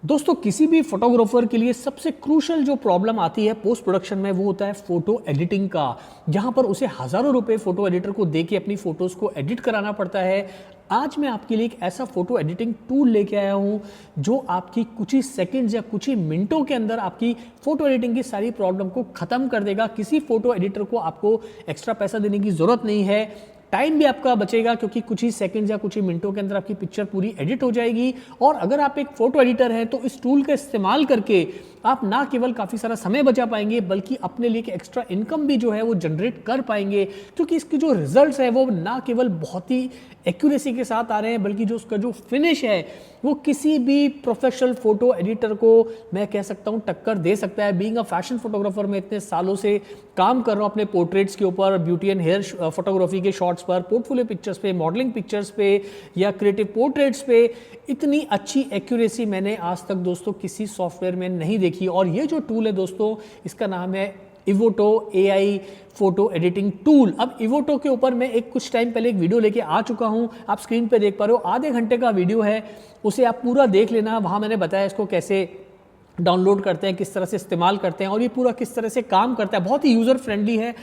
दोस्तों किसी भी फोटोग्राफर के लिए सबसे क्रूशल जो प्रॉब्लम आती है पोस्ट प्रोडक्शन में वो होता है फोटो एडिटिंग का, जहां पर उसे हजारों रुपए फोटो एडिटर को देके अपनी फोटोज को एडिट कराना पड़ता है। आज मैं आपके लिए एक ऐसा फोटो एडिटिंग टूल लेके आया हूं जो आपकी कुछ ही सेकंड्स या कुछ ही मिनटों के अंदर आपकी फोटो एडिटिंग की सारी प्रॉब्लम को खत्म कर देगा। किसी फोटो एडिटर को आपको एक्स्ट्रा पैसा देने की जरूरत नहीं है, टाइम भी आपका बचेगा क्योंकि कुछ ही सेकंड्स या कुछ ही मिनटों के अंदर आपकी पिक्चर पूरी एडिट हो जाएगी। और अगर आप एक फोटो एडिटर हैं तो इस टूल का इस्तेमाल करके आप ना केवल काफ़ी सारा समय बचा पाएंगे बल्कि अपने लिए एक्स्ट्रा इनकम भी जो है वो जनरेट कर पाएंगे, क्योंकि इसके जो रिजल्ट्स है वो ना केवल बहुत ही एक्यूरेसी के साथ आ रहे हैं बल्कि जो उसका जो फिनिश है वो किसी भी प्रोफेशनल फोटो एडिटर को मैं कह सकता हूँ टक्कर दे सकता है। बीइंग अ फैशन फोटोग्राफर मैं इतने सालों से काम कर रहा हूँ अपने पोर्ट्रेट्स के ऊपर, ब्यूटी एंड हेयर फोटोग्राफी के शॉट्स पर, पोर्टफोलियो पिक्चर्स पे, मॉडलिंग पिक्चर्स पे या क्रिएटिव पोर्ट्रेट्स पे इतनी अच्छी एक्यूरेसी मैंने आज तक दोस्तों किसी सॉफ्टवेयर में नहीं देखी। और ये जो टूल है दोस्तों इसका नाम है इवोटो AI फोटो एडिटिंग टूल। अब इवोटो के ऊपर मैं कुछ टाइम पहले एक वीडियो लेके आ चुका हूं, आप स्क्रीन पे देख पा रहे हो, आधे घंटे का वीडियो है, उसे आप पूरा देख लेना। वहां मैंने बताया इसको कैसे डाउनलोड करते हैं, किस तरह से इस्तेमाल करते हैं और ये पूरा किस तरह से काम करता है, बहुत ही यूज़र फ्रेंडली है।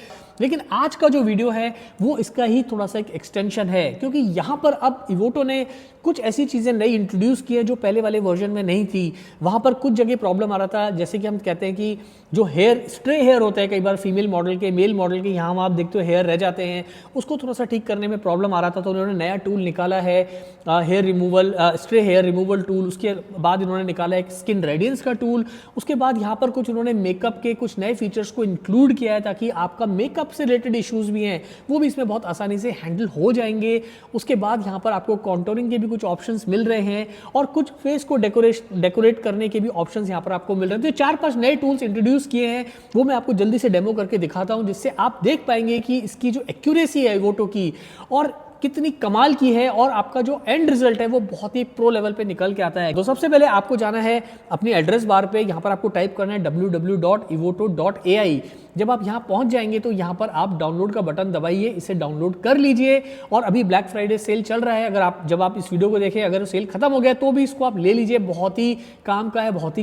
लेकिन आज का जो वीडियो है वो इसका ही थोड़ा सा एक एक्सटेंशन है, क्योंकि यहाँ पर अब इवोटो ने कुछ ऐसी चीज़ें नई इंट्रोड्यूस की हैं जो पहले वाले वर्जन में नहीं थी। वहाँ पर कुछ जगह प्रॉब्लम आ रहा था, जैसे कि हम कहते हैं कि जो हेयर स्ट्रे हेयर होते हैं कई बार फीमेल मॉडल के, मेल मॉडल के, यहाँ आप देखते हो हेयर रह जाते हैं, उसको थोड़ा सा ठीक करने में प्रॉब्लम आ रहा था। तो उन्होंने नया टूल निकाला है hair removal, stray hair removal tool. उसके बाद इन्होंने निकाला एक स्किन रेडियंस का टूल। उसके बाद यहाँ पर कुछ उन्होंने मेकअप के कुछ नए फीचर्स को इंक्लूड किया है ताकि आपका मेकअप से रिलेटेड इश्यूज भी हैं वो भी इसमें बहुत आसानी से हैंडल हो जाएंगे। उसके बाद यहाँ पर आपको कॉन्टोरिंग के भी कुछ ऑप्शंस मिल रहे हैं और कुछ फेस को डेकोरेट करने के भी ऑप्शंस यहाँ पर आपको मिल रहे हैं। तो 4-5 नए टूल्स इंट्रोड्यूस किए हैं, वो मैं आपको जल्दी से डेमो करके दिखाता हूँ, जिससे आप देख पाएंगे कि इसकी जो एक्यूरेसी है इवोटो की और कितनी कमाल की है और आपका जो एंड रिजल्ट है वो बहुत ही प्रो लेवल पे निकल के आता है। तो सबसे पहले आपको जाना है अपनी एड्रेस बार पे, यहाँ पर आपको टाइप करना है www.ivoto.ai। जब आप यहाँ पहुँच जाएंगे तो यहाँ पर आप डाउनलोड का बटन दबाइए, इसे डाउनलोड कर लीजिए। और अभी ब्लैक फ्राइडे सेल चल रहा है, अगर जब आप इस वीडियो को देखें अगर सेल खत्म हो गया तो भी इसको आप ले लीजिए, बहुत ही काम का है, बहुत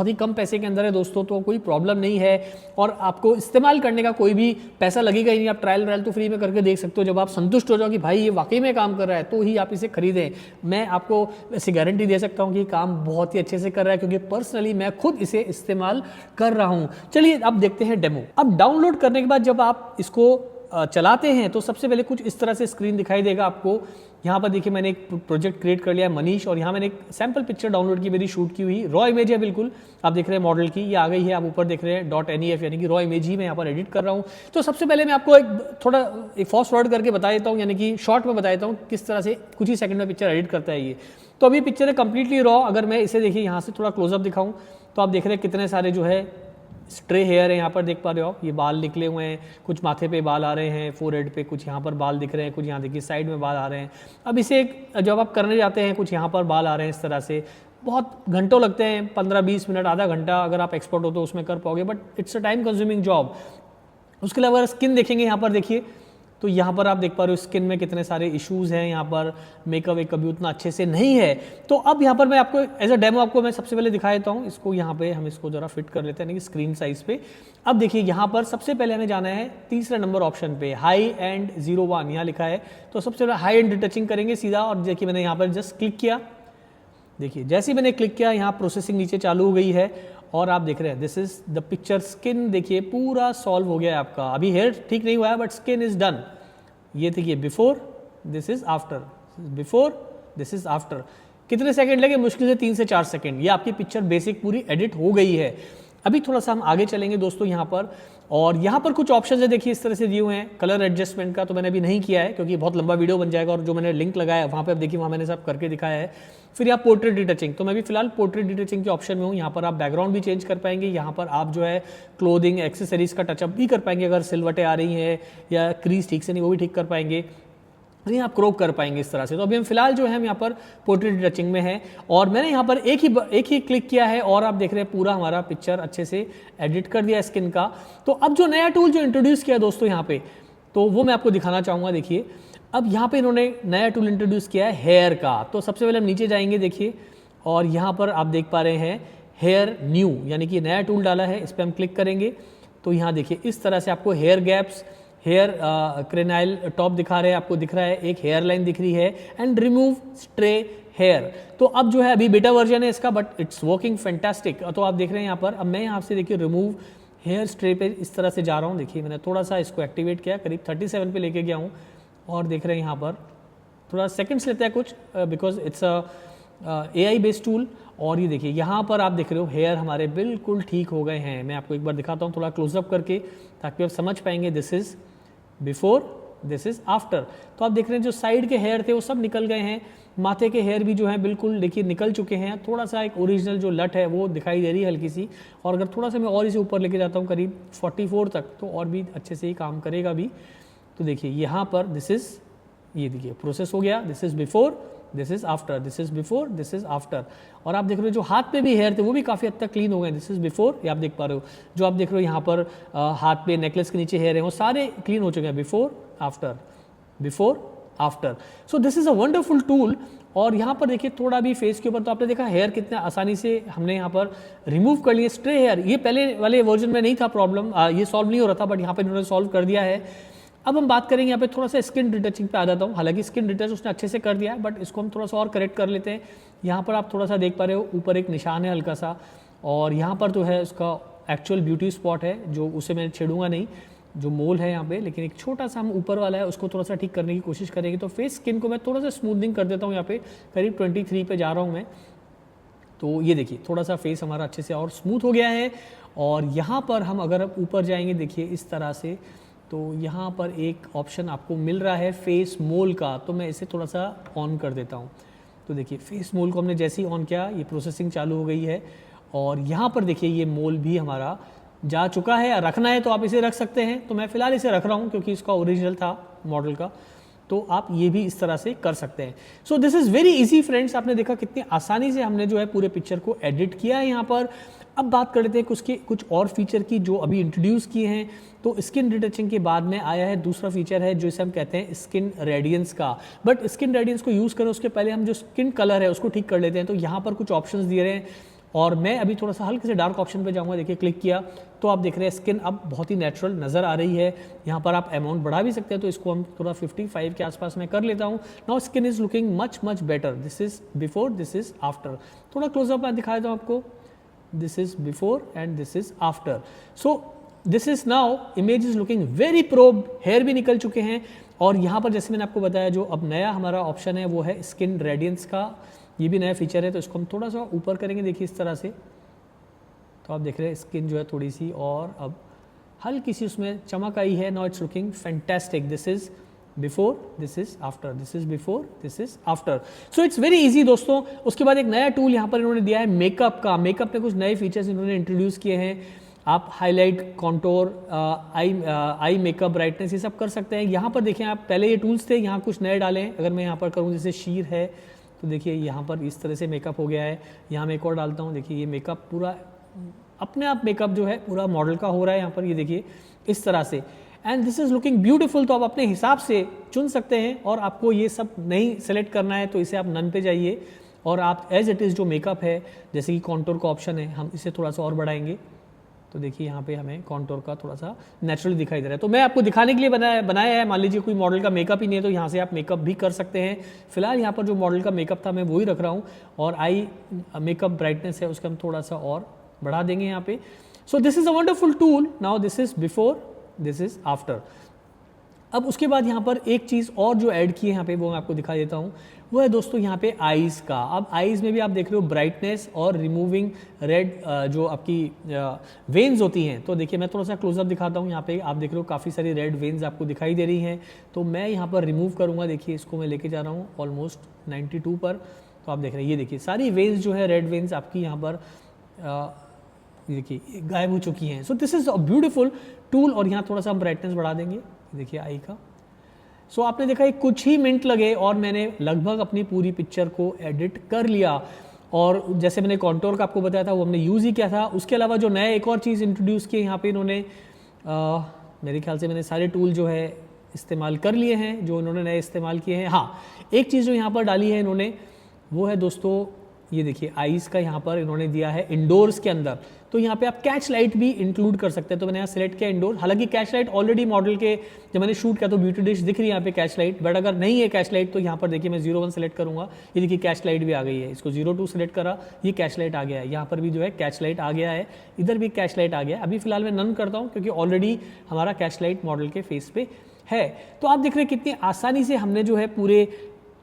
ही कम पैसे के अंदर है दोस्तों, तो कोई प्रॉब्लम नहीं है। और आपको इस्तेमाल करने का कोई भी पैसा लगेगा ही नहीं, आप ट्रायल तो फ्री में करके देख सकते हो। जब आप संतुष्ट हो जाओ कि भाई ये वाकई में काम कर रहा है तो ही आप इसे खरीदें। मैं आपको ऐसी गारंटी दे सकता हूं कि काम बहुत ही अच्छे से कर रहा है, क्योंकि पर्सनली मैं खुद इसे इस्तेमाल कर रहा हूं। चलिए अब देखते हैं डेमो। अब डाउनलोड करने के बाद जब आप इसको चलाते हैं तो सबसे पहले कुछ इस तरह से स्क्रीन दिखाई देगा आपको। यहाँ पर देखिए मैंने एक प्रोजेक्ट क्रिएट कर लिया है मनीष, और यहाँ मैंने एक सैंपल पिक्चर डाउनलोड की, मेरी शूट की हुई रॉ इमेज है, बिल्कुल आप देख रहे हैं मॉडल की, ये आ गई है। आप ऊपर देख रहे हैं .nef यानी कि रॉ इमेज ही मैं यहाँ पर एडिट कर रहा हूँ। तो सबसे पहले मैं आपको थोड़ा फास्ट फॉरवर्ड करके बता देता हूँ, यानी कि शॉर्ट में बता देता हूँ किस तरह से कुछ ही सेकंड में पिक्चर एडिट करता है ये। तो अभी पिक्चर है कंप्लीटली रॉ। अगर मैं इसे देखिए यहाँ से थोड़ा क्लोजअप दिखाऊँ तो आप देख रहे हैं कितने सारे जो है स्ट्रे हेयर है, यहाँ पर देख पा रहे हो आप, ये बाल निकले हुए हैं, कुछ माथे पे बाल आ रहे हैं, फोरहेड पे कुछ यहाँ पर बाल दिख रहे हैं, कुछ यहाँ देखिए साइड में बाल आ रहे हैं। अब इसे जब आप करने जाते हैं कुछ यहाँ पर बाल आ रहे हैं इस तरह से, बहुत घंटों लगते हैं, 15-20 मिनट, आधा घंटा अगर आप एक्सपर्ट हो तो उसमें कर पाओगे, but it's a time consuming job. उसके अलावा अगर स्किन देखेंगे यहाँ पर देखिए तो यहाँ पर आप देख पा रहे हो स्किन में कितने सारे इश्यूज हैं, यहाँ पर मेकअप एक कभी उतना अच्छे से नहीं है। तो अब यहाँ पर मैं आपको एज अ डेमो आपको मैं सबसे पहले दिखा देता हूँ। इसको यहाँ पे हम इसको जरा फिट कर लेते हैं स्क्रीन साइज पे। अब देखिए यहाँ पर सबसे पहले हमें जाना है तीसरे नंबर ऑप्शन पे, हाई एंड 01 यहाँ लिखा है। तो सबसे पहले हाई एंड रिटचिंग करेंगे सीधा, और देखिए मैंने यहाँ पर जस्ट क्लिक किया। देखिए जैसे ही मैंने क्लिक किया यहाँ प्रोसेसिंग नीचे चालू हो गई है और आप देख रहे हैं this is the picture. Skin देखिए पूरा सॉल्व हो गया है आपका, अभी हेयर ठीक नहीं हुआ है बट स्किन इज डन। ये देखिए before, this is after, before, this is after. कितने सेकंड लगे? मुश्किल से 3 से 4 सेकंड। ये आपकी पिक्चर बेसिक पूरी एडिट हो गई है। अभी थोड़ा सा हम आगे चलेंगे दोस्तों यहाँ पर, और यहाँ पर कुछ ऑप्शन है देखिए इस तरह से दिए हुए हैं। कलर एडजस्टमेंट का तो मैंने अभी नहीं किया है क्योंकि बहुत लंबा वीडियो बन जाएगा, और जो मैंने लिंक लगाया है वहाँ पे आप देखिए वहाँ मैंने सब करके दिखाया है। फिर यहाँ पोर्ट्रेट रिटचिंग, तो मैं भी फिलहाल पोर्ट्रेट रिटचिंग के ऑप्शन में हूँ। यहाँ पर आप बैकग्राउंड भी चेंज कर पाएंगे, यहाँ पर आप जो है क्लोथिंग एक्सेसरीज का टचअप भी कर पाएंगे, अगर सिलवटें आ रही हैं या क्रीज ठीक से नहीं वो भी ठीक कर पाएंगे, नहीं आप क्रॉप कर पाएंगे इस तरह से। तो अभी हम फिलहाल जो है हम यहाँ पर पोर्ट्रेट टचिंग में है, और मैंने यहाँ पर एक ही क्लिक किया है और आप देख रहे हैं पूरा हमारा पिक्चर अच्छे से एडिट कर दिया स्किन का। तो अब जो नया टूल जो इंट्रोड्यूस किया दोस्तों यहाँ पे, तो वो मैं आपको दिखाना चाहूँगा। देखिए अब यहाँ पे इन्होंने नया टूल इंट्रोड्यूस किया है हेयर का। तो सबसे पहले हम नीचे जाएंगे देखिए, और यहाँ पर आप देख पा रहे हैं हेयर न्यू, यानी कि नया टूल डाला है, इस पर हम क्लिक करेंगे तो यहाँ देखिए इस तरह से आपको हेयर गैप्स, हेयर क्रेनाइल टॉप दिखा रहे हैं, आपको दिख रहा है, एक हेयर लाइन दिख रही है, एंड रिमूव स्ट्रे हेयर। तो अब जो है अभी बेटा वर्जन है इसका, बट इट्स वर्किंग फैंटास्टिक। तो आप देख रहे हैं यहाँ पर, अब मैं यहाँ से देखिए रिमूव हेयर स्ट्रे पे इस तरह से जा रहा हूँ। देखिए मैंने थोड़ा सा इसको एक्टिवेट किया, करीब 37 पे लेके गया हूँ, और देख रहे हैं यहाँ पर थोड़ा सेकंड्स लेता है कुछ, because it's AI based tool. और ये देखिए यहाँ पर आप देख रहे हो हेयर हमारे बिल्कुल ठीक हो गए हैं। मैं आपको एक बार दिखाता हूँ थोड़ा क्लोजअप करके, ताकि आप समझ पाएंगे। This is before, this is after. तो आप देख रहे हैं जो साइड के हेयर थे वो सब निकल गए हैं, माथे के हेयर भी जो है बिल्कुल देखिए निकल चुके हैं। थोड़ा सा एक ओरिजिनल जो लट है वो दिखाई दे रही है हल्की सी, और अगर थोड़ा सा मैं और इसे ऊपर लेके जाता हूँ करीब 44 तक, तो और भी अच्छे से ही काम करेगा भी। तो देखिए यहाँ पर दिस इज़, ये देखिए प्रोसेस हो गया, this is before, this is after, this is before, this is after. और आप देख रहे हो जो हाथ पे भी हेयर थे वो भी काफ़ी हद तक क्लीन हो गए, दिस इज बिफोर। ये आप देख पा रहे हो, जो आप देख रहे हो यहाँ पर हाथ पे नेकलेस के नीचे हेयर है वो सारे क्लीन हो चुके हैं, before after, before after. So this is a wonderful tool. और यहाँ पर देखिए थोड़ा भी फेस के ऊपर, तो आपने देखा हेयर कितना आसानी से हमने यहाँ पर रिमूव कर लिए, स्ट्रे हेयर। ये पहले वाले वर्जन में नहीं था प्रॉब्लम, ये सॉल्व नहीं हो रहा था, बट यहाँ पर इन्होंने सॉल्व कर दिया है। अब हम बात करेंगे यहाँ पे थोड़ा सा स्किन रिटचिंग पे आ जाता हूँ। हालांकि स्किन रिटच उसने अच्छे से कर दिया है, बट इसको हम थोड़ा सा और करेक्ट कर लेते हैं। यहाँ पर आप थोड़ा सा देख पा रहे हो, ऊपर एक निशान है हल्का सा, और यहाँ पर जो है उसका एक्चुअल ब्यूटी स्पॉट है, जो उसे मैं छेड़ूंगा नहीं, जो मोल है यहाँ पे, लेकिन एक छोटा सा हम ऊपर वाला है उसको थोड़ा सा ठीक करने की कोशिश करेंगे। तो फेस स्किन को मैं थोड़ा सा स्मूथनिंग कर देता हूँ, यहाँ पे करीब 23 पे जा रहा हूँ मैं। तो ये देखिए थोड़ा सा फेस हमारा अच्छे से और स्मूथ हो गया है। और यहाँ पर हम अगर ऊपर जाएंगे देखिए इस तरह से, तो यहाँ पर एक ऑप्शन आपको मिल रहा है फेस मोल का, तो मैं इसे थोड़ा सा ऑन कर देता हूँ। तो देखिए फेस मोल को हमने जैसे ही ऑन किया, ये प्रोसेसिंग चालू हो गई है, और यहाँ पर देखिए ये मोल भी हमारा जा चुका है। रखना है तो आप इसे रख सकते हैं, तो मैं फ़िलहाल इसे रख रहा हूँ क्योंकि इसका ओरिजिनल था मॉडल का, तो आप ये भी इस तरह से कर सकते हैं। सो this is very easy friends. आपने देखा कितनी आसानी से हमने जो है पूरे पिक्चर को एडिट किया है यहाँ पर। अब बात कर लेते हैं कुछ और फीचर की जो अभी इंट्रोड्यूस किए हैं। तो स्किन रिटचिंग के बाद में आया है दूसरा फीचर है जो इसे हम कहते हैं स्किन रेडियंस का। बट स्किन रेडियंस को यूज़ करें उसके पहले हम जो स्किन कलर है उसको ठीक कर लेते हैं। तो यहाँ पर कुछ ऑप्शंस दिए रहे हैं, और मैं अभी थोड़ा सा हल्के से डार्क ऑप्शन पे जाऊँगा। देखिए क्लिक किया तो आप देख रहे हैं स्किन अब बहुत ही नेचुरल नज़र आ रही है। यहाँ पर आप अमाउंट बढ़ा भी सकते हैं, तो इसको हम थोड़ा 55 के आसपास मैं कर लेता हूँ। Now skin is looking much much better. This is before, this is after. थोड़ा क्लोजअप मैं दिखा देता हूँ आपको। This is before and this is after. So this is now image is looking very probe. Hair भी निकल चुके हैं, और यहाँ पर जैसे मैंने आपको बताया जो अब नया हमारा ऑप्शन है वो है स्किन रेडियंस का। ये भी नया फीचर है, तो इसको हम थोड़ा सा ऊपर करेंगे देखिए इस तरह से। तो आप देख रहे हैं स्किन जो है थोड़ी सी और अब हल्की सी उसमें चमक आई है। Now it's looking fantastic. This is before, this is after, this is before, this is after. So it's very easy दोस्तों। उसके बाद एक नया टूल यहाँ पर इन्होंने दिया है मेकअप का। मेकअप में कुछ नए फीचर्स इन्होंने इंट्रोड्यूस किए हैं। आप highlight, contour, eye makeup, brightness, ये सब कर सकते हैं। यहाँ पर देखें आप, पहले ये टूल्स थे, यहाँ कुछ नए डाले हैं। अगर मैं यहाँ पर करूँ जैसे शीर है, तो देखिए यहाँ पर इस तरह से मेकअप हो गया है। यहाँ मैं एक और डालता हूँ, देखिए ये मेकअप पूरा अपने आप मेकअप जो है पूरा मॉडल का हो रहा है यहाँ पर, ये देखिए इस तरह से। And this is looking beautiful. तो आप अपने हिसाब से चुन सकते हैं, और आपको ये सब नहीं सेलेक्ट करना है तो इसे आप नन पे जाइए, और आप एज इट इज़ जो मेकअप है, जैसे कि कॉन्टोर का ऑप्शन है, हम इसे थोड़ा सा और बढ़ाएंगे। तो देखिए यहाँ पे हमें कॉन्टोर का थोड़ा सा नेचुरली दिखाई दे रहा है। तो मैं आपको दिखाने के लिए बनाया है। मान लीजिए कोई मॉडल का मेकअप ही नहीं है, तो यहाँ से आप मेकअप भी कर सकते हैं। फिलहाल यहाँ पर जो मॉडल का मेकअप था मैं वही रख रहा हूँ, और आई मेकअप ब्राइटनेस है उसका हम थोड़ा सा और बढ़ा देंगे यहाँ पे। सो this is a wonderful tool. Now this is before, this is after. अब उसके बाद यहाँ पर एक चीज़ और जो ऐड की है यहाँ पे, वो मैं आपको दिखा देता हूँ। वो है दोस्तों यहाँ पे आईज़ का। अब आईज़ में भी आप देख रहे हो ब्राइटनेस और रिमूविंग रेड जो आपकी वेन्स होती हैं। तो देखिए मैं थोड़ा सा क्लोजअप दिखाता हूँ। यहाँ पे आप देख रहे हो काफ़ी सारी रेड वेन्स आपको दिखाई दे रही हैं। तो मैं यहाँ पर रिमूव करूँगा। देखिए इसको मैं लेके जा रहा हूँ ऑलमोस्ट 92 पर। तो आप देख रहे हैं ये देखिए सारी वेन्स जो है रेड वेन्स आपकी यहाँ पर देखिए गायब हो चुकी हैं। सो this is a beautiful tool. और यहाँ थोड़ा सा हम ब्राइटनेस बढ़ा देंगे, देखिए आई का। सो आपने देखा कुछ ही मिनट लगे और मैंने लगभग अपनी पूरी पिक्चर को एडिट कर लिया। और जैसे मैंने कॉन्टोर का आपको बताया था वो हमने यूज़ ही किया था। उसके अलावा जो नया एक और चीज़ इंट्रोड्यूस की यहाँ पे इन्होंने, मेरे ख्याल से मैंने सारे टूल जो है इस्तेमाल कर लिए हैं जो इन्होंने नए इस्तेमाल किए हैं। हाँ, एक चीज़ जो यहाँ पर डाली है इन्होंने, वो है दोस्तों ये देखिए आईज का यहाँ पर इन्होंने दिया है इंडोर्स के अंदर, तो यहाँ पे आप कैच लाइट भी इंक्लूड कर सकते हैं। तो मैंने यहाँ सिलेक्ट किया इंडोर। हालांकि कैच लाइट ऑलरेडी मॉडल के जब मैंने शूट किया तो ब्यूटी डिश दिख रही है यहाँ पे कैच लाइट, बट अगर नहीं है कैच लाइट तो यहाँ पर देखिए मैं 01 सेलेक्ट करूँगा, ये देखिए कैच लाइट भी आ गई है। इसको 02 सेलेक्ट करा, ये कैच लाइट आ गया है। यहाँ पर भी जो है कैच लाइट आ गया है, इधर भी कैच लाइट आ गया है। अभी फिलहाल मैं नन करता हूँ क्योंकि ऑलरेडी हमारा कैच लाइट मॉडल के फेस पे है। तो आप देख रहे हैं कितनी आसानी से हमने जो है पूरे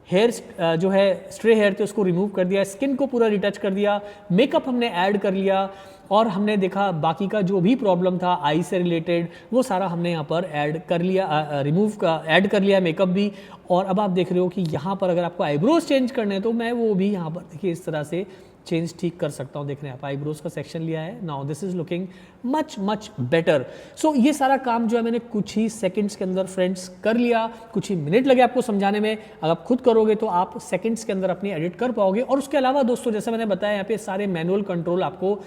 हेयर जो है स्ट्रे हेयर थे उसको रिमूव कर दिया, स्किन को पूरा रिटच कर दिया, मेकअप हमने ऐड कर लिया, और हमने देखा बाकी का जो भी प्रॉब्लम था आई से रिलेटेड वो सारा हमने यहाँ पर ऐड कर लिया, रिमूव का ऐड कर लिया, मेकअप भी। और अब आप देख रहे हो कि यहाँ पर अगर आपको आईब्रोज चेंज करने हैं तो मैं वो भी यहाँ पर देखिए इस तरह से चेंज ठीक कर सकता हूँ। देख रहे हैं आप आईब्रोज का सेक्शन लिया है, now this is looking much much better. So ये सारा काम जो है मैंने कुछ ही सेकंड्स के अंदर फ्रेंड्स कर लिया, कुछ ही मिनट लगे आपको समझाने में। अगर आप खुद करोगे तो आप सेकंड्स के अंदर अपनी एडिट कर पाओगे। और उसके अलावा दोस्तों जैसे मैंने बताया यहाँ पे सारे मैनुअल कंट्रोल आपको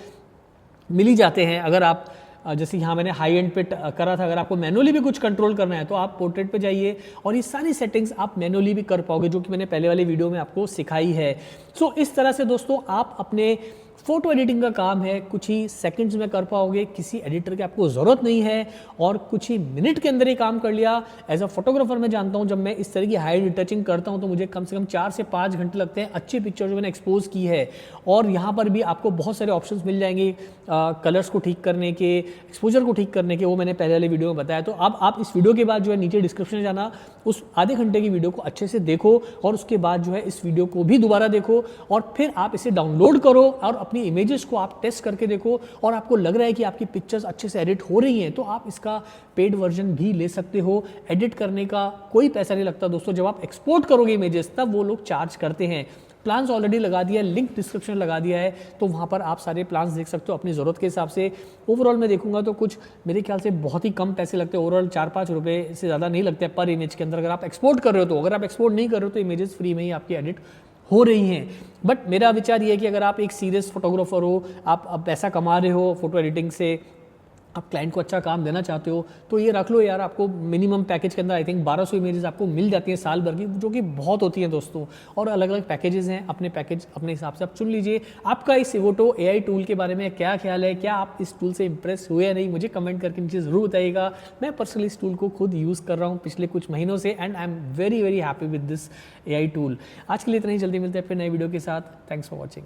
मिल ही जाते हैं। अगर आप जैसे यहाँ मैंने हाई एंड पे करा था, अगर आपको मैनुअली भी कुछ कंट्रोल करना है तो आप पोर्ट्रेट पे जाइए और ये सारी सेटिंग्स आप मैनुअली भी कर पाओगे, जो कि मैंने पहले वाले वीडियो में आपको सिखाई है। सो इस तरह से दोस्तों आप अपने फोटो एडिटिंग का काम है कुछ ही सेकंड्स में कर पाओगे, किसी एडिटर की आपको ज़रूरत नहीं है, और कुछ ही मिनट के अंदर ही काम कर लिया। एज अ फोटोग्राफर मैं जानता हूँ जब मैं इस तरह की हाई रिटचिंग करता हूँ तो मुझे कम से कम 4 से 5 घंटे लगते हैं अच्छी पिक्चर जो मैंने एक्सपोज की है। और यहाँ पर भी आपको बहुत सारे ऑप्शंस मिल जाएंगे कलर्स को ठीक करने के, एक्सपोजर को ठीक करने के, वो मैंने पहले वाले वीडियो में बताया। तो अब आप इस वीडियो के बाद जो है नीचे डिस्क्रिप्शन में जाना, उस आधे घंटे की वीडियो को अच्छे से देखो और उसके बाद जो है इस वीडियो को भी दोबारा देखो और फिर आप इसे डाउनलोड करो और अपनी इमेजेस को आप टेस्ट करके देखो। और आपको लग रहा है कि आपकी पिक्चर्स अच्छे से एडिट हो रही हैं तो आप इसका पेड वर्जन भी ले सकते हो। एडिट करने का कोई पैसा नहीं लगता दोस्तों, जब आप एक्सपोर्ट करोगे इमेजेस तब वो लोग चार्ज करते हैं। प्लान्स ऑलरेडी लगा दिया है, लिंक डिस्क्रिप्शन लगा दिया है, तो वहाँ पर आप सारे प्लान्स देख सकते हो अपनी ज़रूरत के हिसाब से। ओवरऑल मैं देखूंगा तो कुछ मेरे ख्याल से बहुत ही कम पैसे लगते हैं, ओवरऑल 4-5 रुपये से ज़्यादा नहीं लगते पर इमेज के अंदर, अगर आप एक्सपोर्ट कर रहे हो तो। अगर आप एक्सपोर्ट नहीं कर रहे हो तो इमेजेस फ्री में ही आपकी एडिट हो रही हैं। बट मेरा विचार ये है कि अगर आप एक सीरियस फोटोग्राफर हो, आप पैसा कमा रहे हो फोटो एडिटिंग से, आप क्लाइंट को अच्छा काम देना चाहते हो तो ये रख लो यार। आपको मिनिमम पैकेज के अंदर आई थिंक 1200 इमेजेस आपको मिल जाती हैं साल भर की, जो कि बहुत होती हैं दोस्तों। और अलग अलग पैकेजेस हैं, अपने पैकेज अपने हिसाब से आप चुन लीजिए। आपका इस सिवोटो AI टूल के बारे में क्या ख्याल है, क्या आप इस टूल से इंप्रेस हुए या नहीं, मुझे कमेंट करके नीचे ज़रूर बताइएगा। मैं पर्सनली इस टूल को खुद यूज़ कर रहा हूँ पिछले कुछ महीनों से and I am very very happy with this AI tool. आज के लिए इतना ही, जल्दी मिलते हैं फिर नए वीडियो के साथ। Thanks for watching.